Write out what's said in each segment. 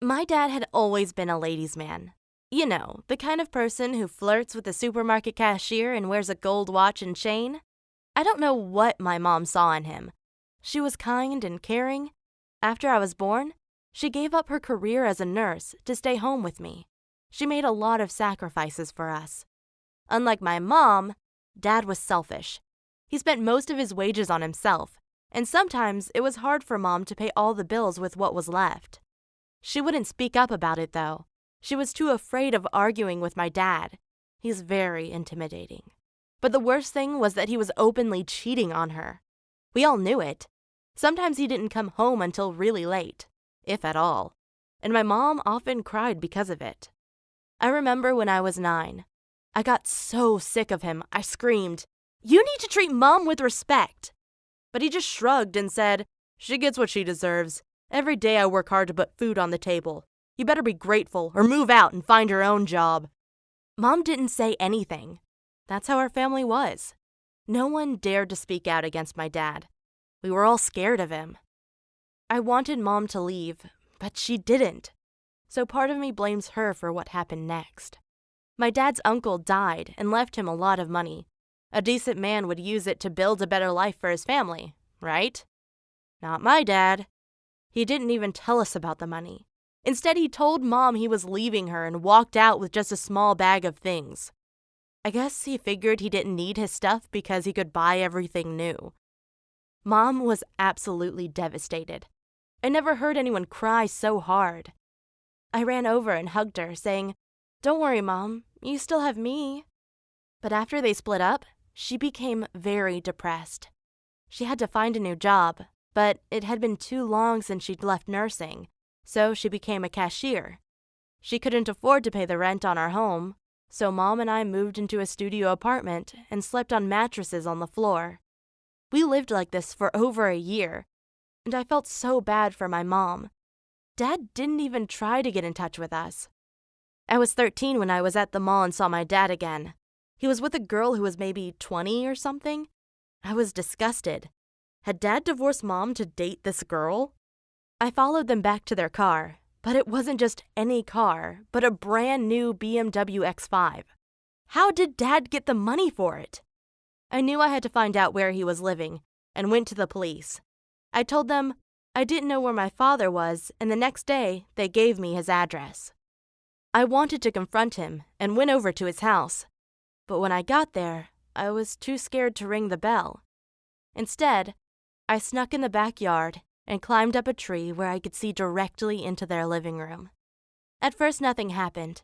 My dad had always been a ladies' man. You know, the kind of person who flirts with the supermarket cashier and wears a gold watch and chain. I don't know what my mom saw in him. She was kind and caring. After I was born, she gave up her career as a nurse to stay home with me. She made a lot of sacrifices for us. Unlike my mom, Dad was selfish. He spent most of his wages on himself, and sometimes it was hard for Mom to pay all the bills with what was left. She wouldn't speak up about it, though. She was too afraid of arguing with my dad. He's very intimidating. But the worst thing was that he was openly cheating on her. We all knew it. Sometimes he didn't come home until really late, if at all, and my mom often cried because of it. I remember when I was 9. I got so sick of him, I screamed, "You need to treat Mom with respect!" But he just shrugged and said, "She gets what she deserves. Every day I work hard to put food on the table. You better be grateful or move out and find your own job." Mom didn't say anything. That's how our family was. No one dared to speak out against my dad. We were all scared of him. I wanted Mom to leave, but she didn't. So part of me blames her for what happened next. My dad's uncle died and left him a lot of money. A decent man would use it to build a better life for his family, right? Not my dad. He didn't even tell us about the money. Instead, he told Mom he was leaving her and walked out with just a small bag of things. I guess he figured he didn't need his stuff because he could buy everything new. Mom was absolutely devastated. I never heard anyone cry so hard. I ran over and hugged her, saying, "Don't worry, Mom, you still have me." But after they split up, she became very depressed. She had to find a new job, but it had been too long since she'd left nursing, so she became a cashier. She couldn't afford to pay the rent on our home, so Mom and I moved into a studio apartment and slept on mattresses on the floor. We lived like this for over a year, and I felt so bad for my mom. Dad didn't even try to get in touch with us. I was 13 when I was at the mall and saw my dad again. He was with a girl who was maybe 20 or something. I was disgusted. Had Dad divorced Mom to date this girl? I followed them back to their car, but it wasn't just any car, but a brand new BMW X5. How did Dad get the money for it? I knew I had to find out where he was living, and went to the police. I told them I didn't know where my father was, and the next day, they gave me his address. I wanted to confront him and went over to his house, but when I got there, I was too scared to ring the bell. Instead, I snuck in the backyard and climbed up a tree where I could see directly into their living room. At first, nothing happened.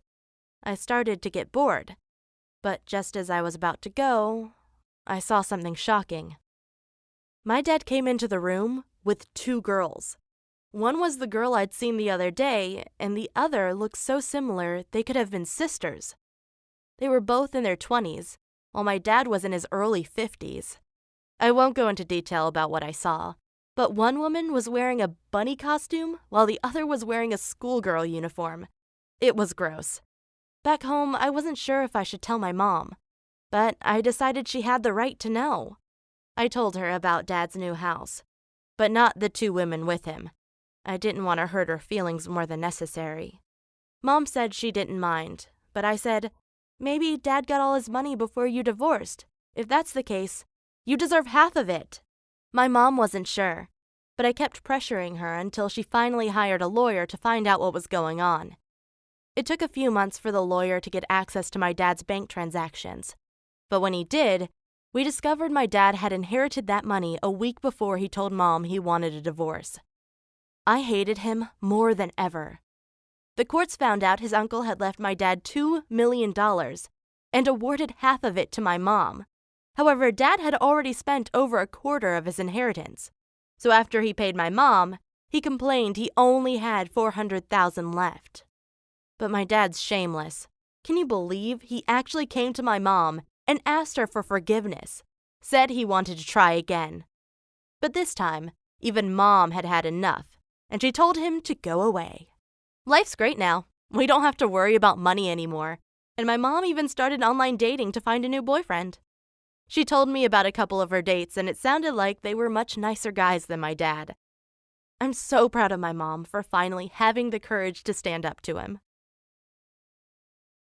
I started to get bored, but just as I was about to go, I saw something shocking. My dad came into the room with 2 girls. One was the girl I'd seen the other day, and the other looked so similar they could have been sisters. They were both in their 20s, while my dad was in his early 50s. I won't go into detail about what I saw, but one woman was wearing a bunny costume while the other was wearing a schoolgirl uniform. It was gross. Back home, I wasn't sure if I should tell my mom, but I decided she had the right to know. I told her about Dad's new house, but not the 2 women with him. I didn't want to hurt her feelings more than necessary. Mom said she didn't mind, but I said, "Maybe Dad got all his money before you divorced. If that's the case, you deserve half of it." My mom wasn't sure, but I kept pressuring her until she finally hired a lawyer to find out what was going on. It took a few months for the lawyer to get access to my dad's bank transactions, but when he did, we discovered my dad had inherited that money a week before he told Mom he wanted a divorce. I hated him more than ever. The courts found out his uncle had left my dad $2 million and awarded half of it to my mom. However, Dad had already spent over a quarter of his inheritance. So after he paid my mom, he complained he only had $400,000 left. But my dad's shameless. Can you believe he actually came to my mom and asked her for forgiveness, said he wanted to try again. But this time, even Mom had had enough, and she told him to go away. Life's great now. We don't have to worry about money anymore, and my mom even started online dating to find a new boyfriend. She told me about a couple of her dates, and it sounded like they were much nicer guys than my dad. I'm so proud of my mom for finally having the courage to stand up to him.